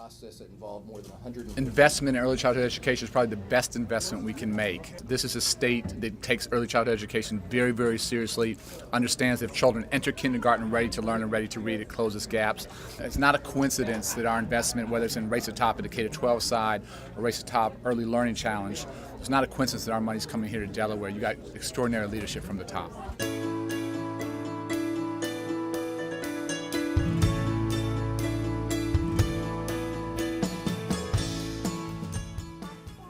process that involved more than 100. Investment in early childhood education is probably the best investment we can make. This is a state that takes early childhood education very, very seriously, understands that if children enter kindergarten ready to learn and ready to read, it closes gaps. It's not a coincidence that our investment, whether it's in Race to Top at the K-12 side or Race to Top Early Learning Challenge, it's not a coincidence that our money's coming here to Delaware. You got extraordinary leadership from the top.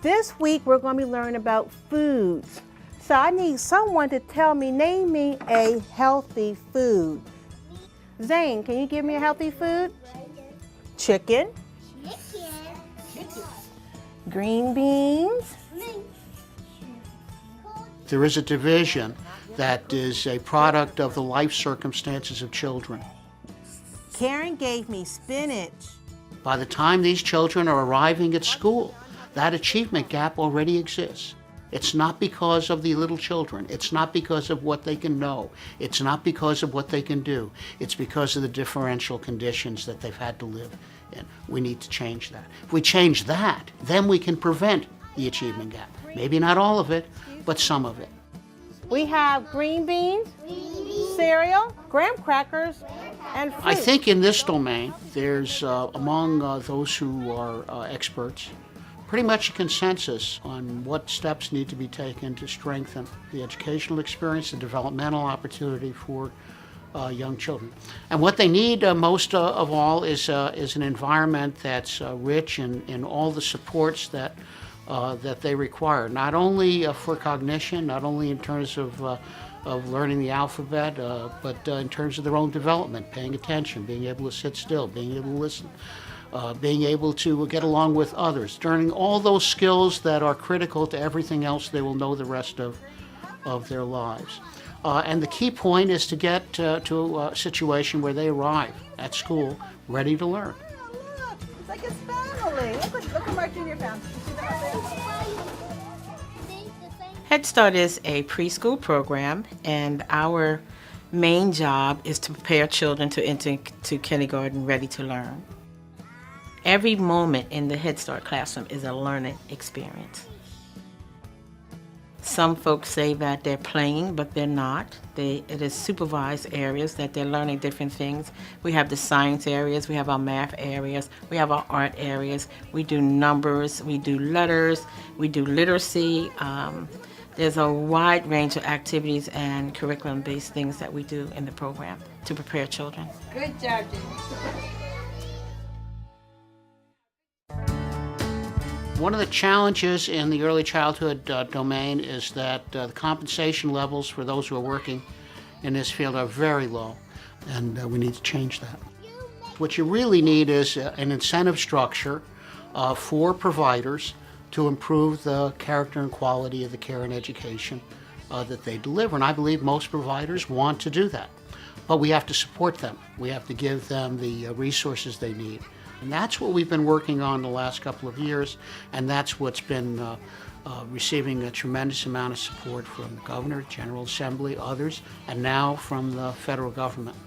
This week we're going to be learning about foods. So I need someone to name me a healthy food. Zane, can you give me a healthy food? Chicken. Green beans. There is a division that is a product of the life circumstances of children. Karen gave me spinach. By the time these children are arriving at school, that achievement gap already exists. It's not because of the little children. It's not because of what they can know. It's not because of what they can do. It's because of the differential conditions that they've had to live in. We need to change that. If we change that, then we can prevent the achievement gap. Maybe not all of it, but some of it. We have green beans, cereal, graham crackers, and fruit. I think in this domain, there's, among those who are experts, pretty much a consensus on what steps need to be taken to strengthen the educational experience, the developmental opportunity for young children. And what they need most of all is an environment that's rich in all the supports that they require, not only for cognition, not only in terms of learning the alphabet, but in terms of their own development, paying attention, being able to sit still, being able to listen. Being able to get along with others, learning all those skills that are critical to everything else they will know the rest of their lives. And the key point is to get to a situation where they arrive at school ready to learn. Oh, look, it's like a family. Look at Mark Jr. found. You see that there? Head Start is a preschool program, and our main job is to prepare children to enter kindergarten ready to learn. Every moment in the Head Start classroom is a learning experience. Some folks say that they're playing, but they're not. It is supervised areas that they're learning different things. We have the science areas, we have our math areas, we have our art areas, we do numbers, we do letters, we do literacy. There's a wide range of activities and curriculum-based things that we do in the program to prepare children. Good job, Jimmy. One of the challenges in the early childhood domain is that the compensation levels for those who are working in this field are very low, and we need to change that. What you really need is an incentive structure for providers to improve the character and quality of the care and education that they deliver, and I believe most providers want to do that. But we have to support them. We have to give them the resources they need. And that's what we've been working on the last couple of years, and that's what's been receiving a tremendous amount of support from the Governor, General Assembly, others, and now from the federal government.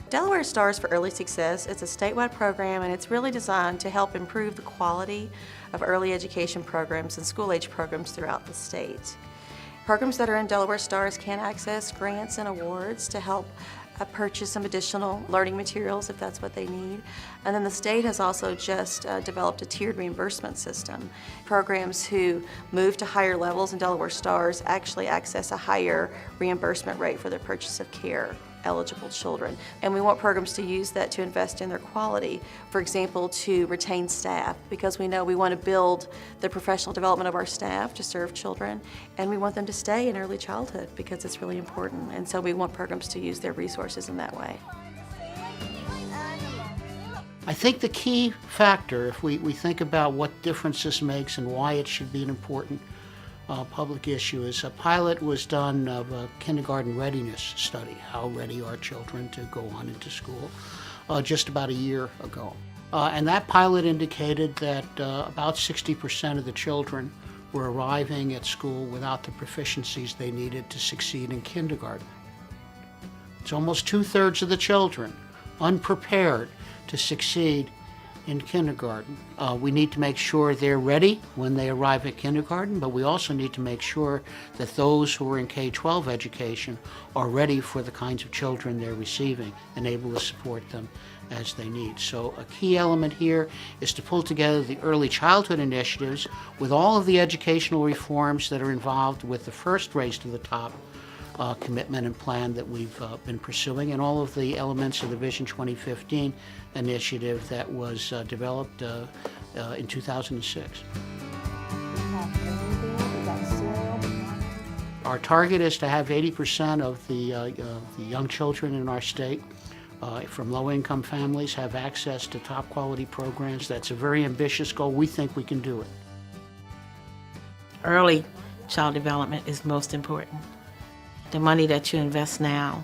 Delaware Stars for Early Success is a statewide program, and it's really designed to help improve the quality of early education programs and school-age programs throughout the state. Programs that are in Delaware Stars can access grants and awards to help purchase some additional learning materials if that's what they need. And then the state has also just developed a tiered reimbursement system. Programs who move to higher levels in Delaware Stars actually access a higher reimbursement rate for their purchase of care eligible children. And we want programs to use that to invest in their quality. For example, to retain staff, because we know we want to build the professional development of our staff to serve children, and we want them to stay in early childhood because it's really important. And so we want programs to use their resources in that way. I think the key factor, if we think about what difference this makes and why it should be an important public issue, is a pilot was done of a kindergarten readiness study, how ready are children to go on into school, just about a year ago. And that pilot indicated that about 60% of the children were arriving at school without the proficiencies they needed to succeed in kindergarten. It's almost 2/3 of the children unprepared to succeed in kindergarten. We need to make sure they're ready when they arrive at kindergarten, but we also need to make sure that those who are in K-12 education are ready for the kinds of children they're receiving and able to support them as they need. So a key element here is to pull together the early childhood initiatives with all of the educational reforms that are involved with the first Race to the Top commitment and plan that we've been pursuing, and all of the elements of the Vision 2015 initiative that was developed in 2006. Our target is to have 80% of the young children in our state from low-income families have access to top quality programs. That's a very ambitious goal. We think we can do it. Early child development is most important. The money that you invest now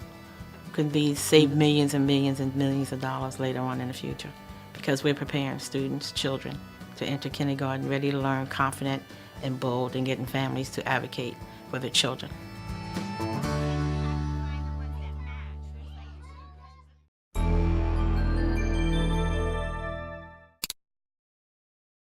could be save millions and millions and millions of dollars later on in the future, because we're preparing students, children, to enter kindergarten ready to learn, confident and bold, and getting families to advocate for their children.